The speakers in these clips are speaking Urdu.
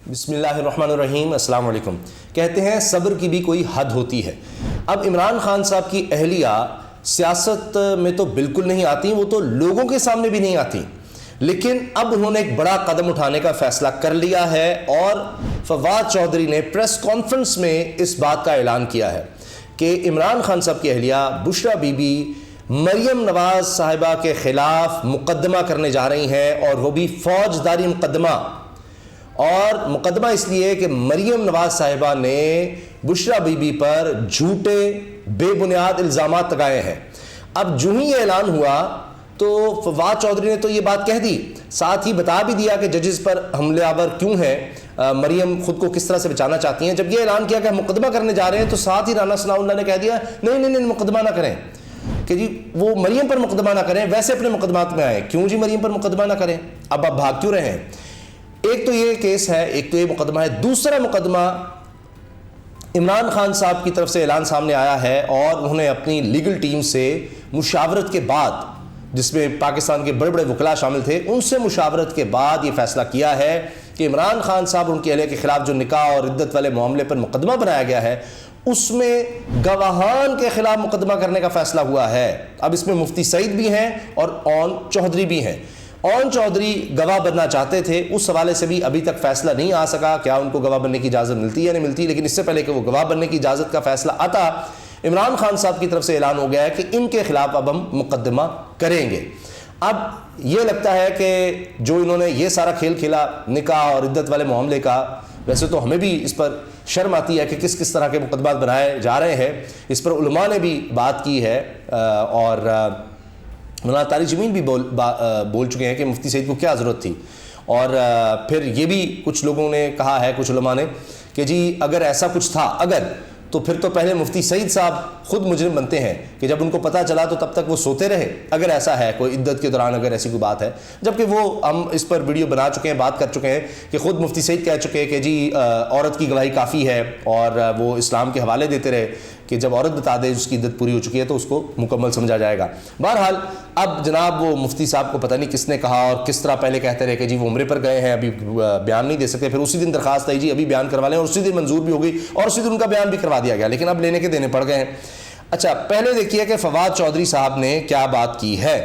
بسم اللہ الرحمن الرحیم، السلام علیکم۔ کہتے ہیں صبر کی بھی کوئی حد ہوتی ہے۔ اب عمران خان صاحب کی اہلیہ سیاست میں تو بالکل نہیں آتی، وہ تو لوگوں کے سامنے بھی نہیں آتی، لیکن اب انہوں نے ایک بڑا قدم اٹھانے کا فیصلہ کر لیا ہے اور فواد چودھری نے پریس کانفرنس میں اس بات کا اعلان کیا ہے کہ عمران خان صاحب کی اہلیہ بشریٰ بی بی مریم نواز صاحبہ کے خلاف مقدمہ کرنے جا رہی ہیں، اور وہ بھی فوجداری مقدمہ۔ اور مقدمہ اس لیے کہ مریم نواز صاحبہ نے بشریٰ بی بی پر جھوٹے بے بنیاد الزامات لگائے ہیں۔ اب جو ہی یہ اعلان ہوا تو فواد چودھری نے تو یہ بات کہہ دی، ساتھ ہی بتا بھی دیا کہ ججز پر حملہ آور کیوں ہیں، مریم خود کو کس طرح سے بچانا چاہتی ہیں۔ جب یہ اعلان کیا کہ ہم مقدمہ کرنے جا رہے ہیں تو ساتھ ہی رانا ثناء اللہ نے کہہ دیا نہیں مقدمہ نہ کریں، کہ جی وہ مریم پر مقدمہ نہ کریں، ویسے اپنے مقدمات میں آئیں، کیوں جی مریم پر مقدمہ نہ کریں، اب آپ بھاگ کیوں رہے ہیں؟ ایک تو یہ کیس ہے، ایک تو یہ مقدمہ ہے۔ دوسرا مقدمہ عمران خان صاحب کی طرف سے اعلان سامنے آیا ہے، اور انہوں نے اپنی لیگل ٹیم سے مشاورت کے بعد، جس میں پاکستان کے بڑے بڑے وکلاء شامل تھے، ان سے مشاورت کے بعد یہ فیصلہ کیا ہے کہ عمران خان صاحب ان کی اہلیہ کے خلاف جو نکاح اور عدت والے معاملے پر مقدمہ بنایا گیا ہے، اس میں گواہان کے خلاف مقدمہ کرنے کا فیصلہ ہوا ہے۔ اب اس میں مفتی سعید بھی ہیں اور اون چودھری بھی ہیں۔ اون چودھری گواہ بننا چاہتے تھے، اس حوالے سے بھی ابھی تک فیصلہ نہیں آ سکا کیا ان کو گواہ بننے کی اجازت ملتی یا نہیں ملتی، لیکن اس سے پہلے کہ وہ گواہ بننے کی اجازت کا فیصلہ آتا، عمران خان صاحب کی طرف سے اعلان ہو گیا ہے کہ ان کے خلاف اب ہم مقدمہ کریں گے۔ اب یہ لگتا ہے کہ جو انہوں نے یہ سارا کھیل کھیلا نکاح اور عدت والے معاملے کا، ویسے تو ہمیں بھی اس پر شرم آتی ہے کہ کس کس طرح کے مقدمات بنائے جا رہے ہیں، اس پر علماء نے بھی بات کی ہے، اور مولانا طارق جمیل بھی بول چکے ہیں کہ مفتی سعید کو کیا ضرورت تھی۔ اور پھر یہ بھی کچھ لوگوں نے کہا ہے، کچھ علماء نے، کہ جی اگر ایسا کچھ تھا تو پھر تو پہلے مفتی سعید صاحب خود مجرم بنتے ہیں کہ جب ان کو پتہ چلا تو تب تک وہ سوتے رہے، اگر ایسا ہے کوئی عدت کے دوران اگر ایسی کوئی بات ہے، جبکہ وہ ہم اس پر ویڈیو بنا چکے ہیں، بات کر چکے ہیں کہ خود مفتی سعید کہہ چکے ہیں کہ جی عورت کی گواہی کافی ہے، اور وہ اسلام کے حوالے دیتے رہے کہ جب عورت بتا دے اس کی عدت پوری ہو چکی ہے تو اس کو مکمل سمجھا جائے گا۔ بہرحال اب جناب وہ مفتی صاحب کو پتہ نہیں کس نے کہا اور کس طرح پہلے کہتے رہے کہ جی وہ عمرے پر گئے ہیں، ابھی بیان نہیں دے سکتے، پھر اسی دن درخواست آئی جی ابھی بیان کروا لیں، اور اسی دن منظور بھی ہو گئی اور اسی دن ان کا بیان بھی کروا دیا گیا، لیکن اب لینے کے دینے پڑ گئے ہیں۔ اچھا، پہلے دیکھیے کہ فواد چودھری صاحب نے کیا بات کی ہے۔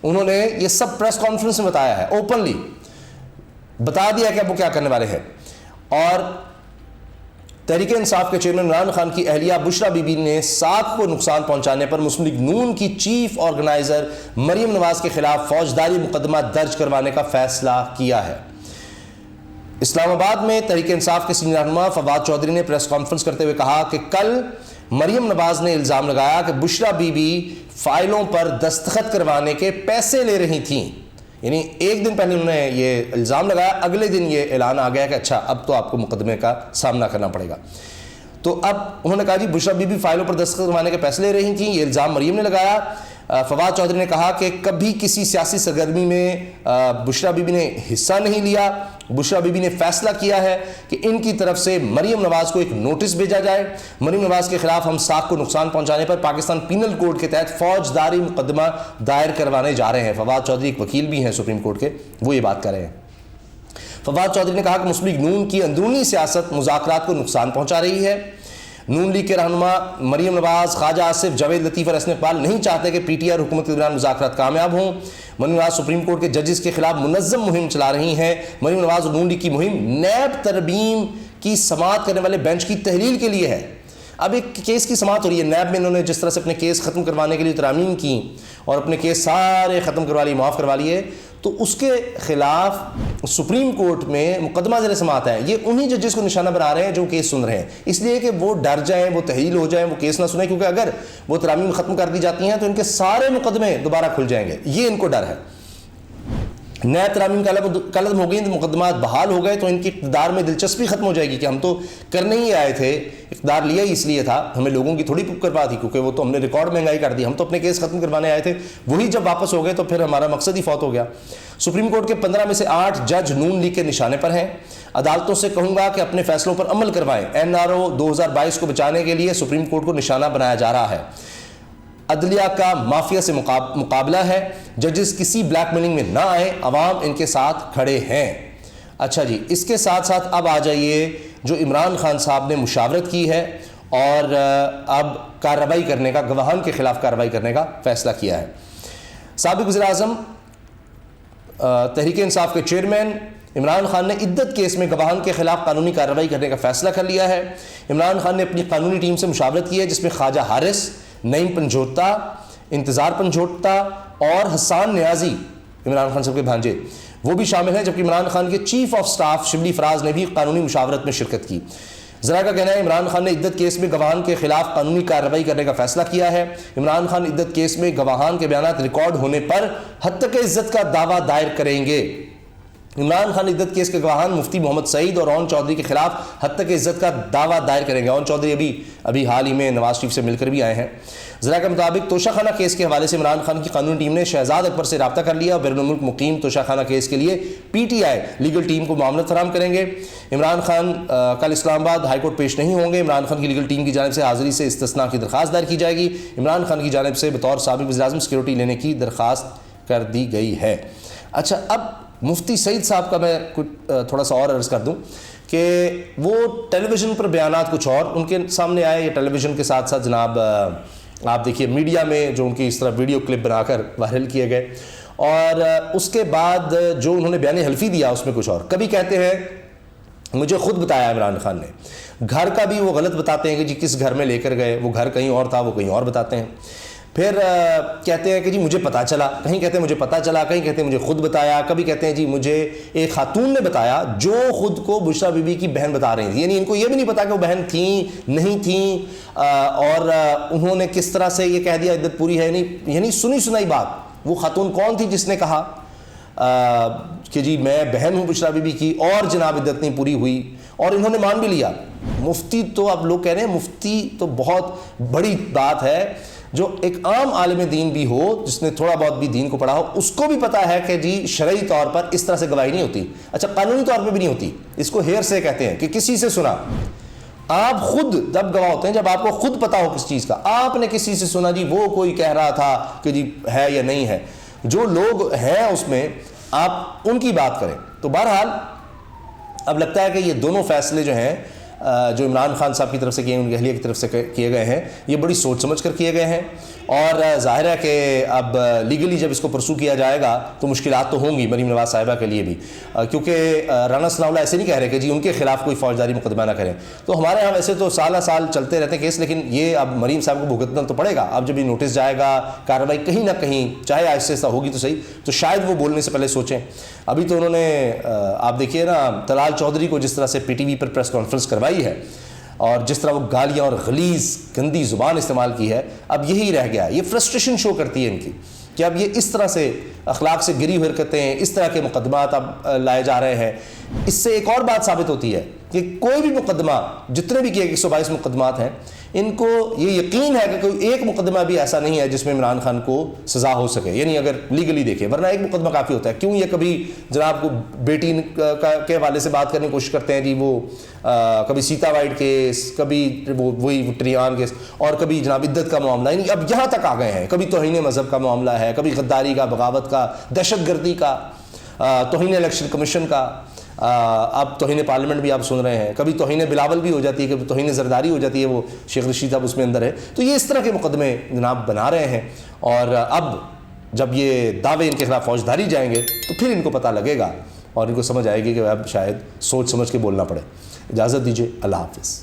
انہوں نے یہ سب پریس کانفرنس میں بتایا ہے، اوپنلی بتا دیا کہ اب وہ کیا کرنے والے ہیں۔ اور تحریک انصاف کے چیئرمین عمران خان کی اہلیہ بشریٰ بی بی نے ساکھ کو نقصان پہنچانے پر مسلم لیگ نون کی چیف آرگنائزر مریم نواز کے خلاف فوجداری مقدمہ درج کروانے کا فیصلہ کیا ہے۔ اسلام آباد میں تحریک انصاف کے سینئر رہنما فواد چودھری نے پریس کانفرنس کرتے ہوئے کہا کہ کل مریم نواز نے الزام لگایا کہ بشریٰ بی بی فائلوں پر دستخط کروانے کے پیسے لے رہی تھیں، یعنی ایک دن پہلے انہوں نے یہ الزام لگایا، اگلے دن یہ اعلان آ گیا کہ اچھا اب تو آپ کو مقدمے کا سامنا کرنا پڑے گا۔ تو اب انہوں نے کہا جی بشریٰ بی بی فائلوں پر دستخط کروانے کے پیسے لے رہی تھیں، یہ الزام مریم نے لگایا۔ فواد چودھری نے کہا کہ کبھی کسی سیاسی سرگرمی میں بشریٰ بی بی نے حصہ نہیں لیا، بشریٰ بی بی نے فیصلہ کیا ہے کہ ان کی طرف سے مریم نواز کو ایک نوٹس بھیجا جائے، مریم نواز کے خلاف ہم ساکھ کو نقصان پہنچانے پر پاکستان پینل کوڈ کے تحت فوجداری مقدمہ دائر کروانے جا رہے ہیں۔ فواد چودھری ایک وکیل بھی ہیں سپریم کورٹ کے، وہ یہ بات کر رہے ہیں۔ فواد چودھری نے کہا کہ مسلم لیگ نون کی اندرونی سیاست مذاکرات کو نقصان پہنچا رہی ہے۔ نون لیگ کے رہنما مریم نواز، خواجہ آصف، جاوید لطیف اور حسن اقبال نہیں چاہتے کہ پی ٹی آئی اور حکومت کے درمیان مذاکرات کامیاب ہوں۔ مریم نواز سپریم کورٹ کے ججز کے خلاف منظم مہم چلا رہی ہیں۔ مریم نواز اور نون لیگ کی مہم نیب ترمیم کی سماعت کرنے والے بینچ کی تحلیل کے لیے ہے۔ اب ایک کیس کی سماعت ہو رہی ہے، نیب میں انہوں نے جس طرح سے اپنے کیس ختم کروانے کے لیے ترامیم کی اور اپنے کیس سارے ختم کروا لیے، معاف کروا لیے، تو اس کے خلاف سپریم کورٹ میں مقدمہ زیر سماعت ہے۔ یہ انہی ججز کو نشانہ بنا رہے ہیں جو کیس سن رہے ہیں، اس لیے کہ وہ ڈر جائیں، وہ تحلیل ہو جائیں، وہ کیس نہ سنیں، کیونکہ اگر وہ ترامیم ختم کر دی جاتی ہیں تو ان کے سارے مقدمے دوبارہ کھل جائیں گے، یہ ان کو ڈر ہے۔ نئے ترامیم قلم ہو گئی تو مقدمات بحال ہو گئے تو ان کی اقتدار میں دلچسپی ختم ہو جائے گی کہ ہم تو کرنے ہی آئے تھے، اقتدار لیا ہی اس لیے تھا، ہمیں لوگوں کی تھوڑی پرواہ تھی، کیونکہ وہ تو ہم نے ریکارڈ مہنگائی کر دی، ہم تو اپنے کیس ختم کروانے آئے تھے، وہی جب واپس ہو گئے تو پھر ہمارا مقصد ہی فوت ہو گیا۔ سپریم کورٹ کے 15 میں سے 8 جج نون لیگ کے نشانے پر ہیں۔ عدالتوں سے کہوں گا کہ اپنے فیصلوں پر عمل کروائیں۔ NRO 2022 کو بچانے کے لیے سپریم کورٹ کو نشانہ بنایا جا رہا ہے۔ عدلیہ کا مافیا سے مقابلہ ہے، ججز کسی بلیک میلنگ میں نہ آئیں، عوام ان کے ساتھ کھڑے ہیں۔ اچھا جی، اس کے ساتھ ساتھ اب آ جائیے جو عمران خان صاحب نے مشاورت کی ہے اور اب کارروائی کرنے کا، گواہان کے خلاف کارروائی کرنے کا فیصلہ کیا ہے۔ سابق وزیر اعظم تحریک انصاف کے چیئرمین عمران خان نے عدت کیس میں گواہان کے خلاف قانونی کارروائی کرنے کا فیصلہ کر لیا ہے۔ عمران خان نے اپنی قانونی ٹیم سے مشاورت کی ہے جس میں خواجہ حارث، نعیم پنجھوٹا، انتظار پنجھوٹا اور حسان نیازی، عمران خان صاحب کے بھانجے، وہ بھی شامل ہیں، جبکہ عمران خان کے chief of staff Shibli Faraz نے بھی قانونی مشاورت میں شرکت کی۔ ذرائع کا کہنا ہے عمران خان نے عدت کیس میں گواہان کے خلاف قانونی کارروائی کرنے کا فیصلہ کیا ہے۔ عمران خان عدت کیس میں گواہان کے بیانات ریکارڈ ہونے پر حد تک عزت کا دعویٰ دائر کریں گے۔ عمران خان عدت کیس کے گواہان مفتی محمد سعید اور اون چودھری کے خلاف حد تک عزت کا دعویٰ دائر کریں گے۔ اون چودھری ابھی حال ہی میں نواز شریف سے مل کر بھی آئے ہیں۔ ذرائع کے مطابق توشہ خانہ کیس کے حوالے سے عمران خان کی قانونی ٹیم نے شہزاد اکبر سے رابطہ کر لیا اور بیرون ملک مقیم توشہ خانہ کیس کے لیے P T I legal team کو معاملت فراہم کریں گے۔ عمران خان کل اسلام آباد ہائی کورٹ پیش نہیں ہوں گے۔ عمران خان کی لیگل ٹیم کی جانب سے حاضری سے استثناء کی درخواست دائر کی جائے گی۔ عمران خان کی جانب سے بطور سابق وزیر اعظم سیکیورٹی لینے کی درخواست کر دی گئی ہے۔ اچھا، اب مفتی سعید صاحب کا میں کچھ تھوڑا سا اور عرض کر دوں کہ وہ ٹیلی ویژن پر بیانات کچھ اور ان کے سامنے آئے، یا ٹیلی ویژن کے ساتھ ساتھ جناب آپ دیکھیے میڈیا میں جو ان کی اس طرح ویڈیو کلپ بنا کر وائرل کیے گئے، اور اس کے بعد جو انہوں نے بیان حلفی دیا اس میں کچھ اور۔ کبھی کہتے ہیں مجھے خود بتایا عمران خان نے، گھر کا بھی وہ غلط بتاتے ہیں کہ جی کس گھر میں لے کر گئے، وہ گھر کہیں اور تھا، وہ کہیں اور بتاتے ہیں۔ پھر کہتے ہیں کہ جی مجھے پتہ چلا، کہیں کہتے ہیں مجھے پتہ چلا، کہیں کہتے ہیں مجھے خود بتایا، کبھی کہتے ہیں جی مجھے ایک خاتون نے بتایا جو خود کو بشریٰ بی بی کی بہن بتا رہی تھی، یعنی ان کو یہ بھی نہیں پتا کہ وہ بہن تھیں نہیں تھیں، اور انہوں نے کس طرح سے یہ کہہ دیا عدت پوری ہے نہیں، یعنی سنی سنائی بات۔ وہ خاتون کون تھی جس نے کہا کہ جی میں بہن ہوں بشریٰ بی بی کی اور جناب عدت نہیں پوری ہوئی، اور انہوں نے مان بھی لیا۔ مفتی تو اب لوگ کہہ رہے ہیں مفتی تو بہت بڑی بات ہے، جو ایک عام عالم دین بھی ہو جس نے تھوڑا بہت بھی دین کو پڑھا ہو، اس کو بھی پتا ہے کہ جی شرعی طور پر اس طرح سے گواہی نہیں ہوتی۔ اچھا، قانونی طور پہ بھی نہیں ہوتی، اس کو ہیر سے کہتے ہیں کہ کسی سے سنا۔ آپ خود جب گواہ ہوتے ہیں جب آپ کو خود پتا ہو کس چیز کا، آپ نے کسی سے سنا جی وہ کوئی کہہ رہا تھا کہ جی ہے یا نہیں ہے، جو لوگ ہیں اس میں آپ ان کی بات کریں۔ تو بہرحال اب لگتا ہے کہ یہ دونوں فیصلے جو ہیں جو عمران خان صاحب کی طرف سے کیے، ان کی اہلیہ کی طرف سے کیے گئے ہیں، یہ بڑی سوچ سمجھ کر کیے گئے ہیں، اور ظاہر ہے کہ اب لیگلی جب اس کو پرسو کیا جائے گا تو مشکلات تو ہوں گی مریم نواز صاحبہ کے لیے بھی، کیونکہ رانا ثناء اللہ ایسے نہیں کہہ رہے کہ جی ان کے خلاف کوئی فوجداری مقدمہ نہ کریں۔ تو ہمارے ہاں ویسے تو سالہ سال چلتے رہتے ہیں کیس، لیکن یہ اب مریم صاحب کو بھگتنا تو پڑے گا۔ اب جب یہ نوٹس جائے گا، کارروائی کہیں نہ کہیں چاہے آہستہ آہستہ ہوگی تو صحیح، تو شاید وہ بولنے سے پہلے سوچیں۔ ابھی تو انہوں نے آپ دیکھیے نا طلال چودھری کو جس طرح سے پی ٹی وی پر پریس کانفرنس کروائی ہے، اور جس طرح وہ گالیاں اور غلیظ گندی زبان استعمال کی ہے، اب یہی رہ گیا ہے۔ یہ فرسٹریشن شو کرتی ہے ان کی کہ اب یہ اس طرح سے اخلاق سے گری ہوئی حرکتیں، اس طرح کے مقدمات اب لائے جا رہے ہیں۔ اس سے ایک اور بات ثابت ہوتی ہے کہ کوئی بھی مقدمہ، جتنے بھی 122 مقدمات ہیں، ان کو یہ یقین ہے کہ کوئی ایک مقدمہ بھی ایسا نہیں ہے جس میں عمران خان کو سزا ہو سکے، یعنی اگر لیگلی دیکھیں، ورنہ ایک مقدمہ کافی ہوتا ہے۔ کیوں یہ کبھی جناب کو بیٹی کے حوالے سے بات کرنے کی کوشش کرتے ہیں جی، وہ کبھی سیتا وائٹ کیس، کبھی وہی ٹریان کیس، اور کبھی جناب عدت کا معاملہ، یعنی اب یہاں تک آ گئے ہیں۔ کبھی توہین مذہب کا معاملہ ہے، کبھی غداری کا، بغاوت کا، دہشت گردی کا، توہین الیکشن کمیشن کا، اب توہین پارلیمنٹ بھی آپ سن رہے ہیں، کبھی توہین بلاول بھی ہو جاتی ہے، کبھی توہین زرداری ہو جاتی ہے، وہ شیخ رشید اب اس میں اندر ہے۔ تو یہ اس طرح کے مقدمے جناب بنا رہے ہیں، اور اب جب یہ دعوے ان کے خلاف فوجداری جائیں گے تو پھر ان کو پتہ لگے گا اور ان کو سمجھ آئے گی کہ اب شاید سوچ سمجھ کے بولنا پڑے۔ اجازت دیجیے، اللہ حافظ۔